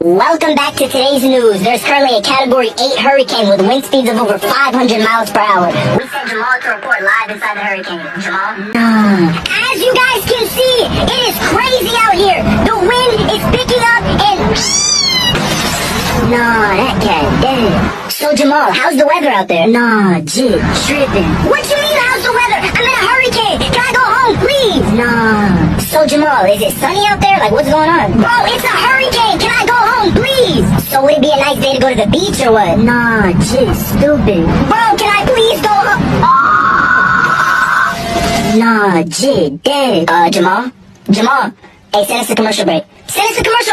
Welcome back to today's news. There's currently a Category 8 hurricane with wind speeds of over 500 miles per hour. We sent Jamal to report live inside the hurricane. Jamal? As you guys can see, it is crazy out here. The wind is picking up and... Nah, that cat dead. So Jamal, how's the weather out there? Nah, jit, tripping. What you mean, how's the weather? I'm in a hurricane. Can I go home, please? Nah. So Jamal, is it sunny out there? Like, what's going on? Bro, it's a hurricane. Can I go home, please? So would it be a nice day to go to the beach or what? Nah, jit, stupid. Bro, can I please go home? Nah, jit, dead. Jamal? Jamal? Hey, send us a commercial break. Send us a commercial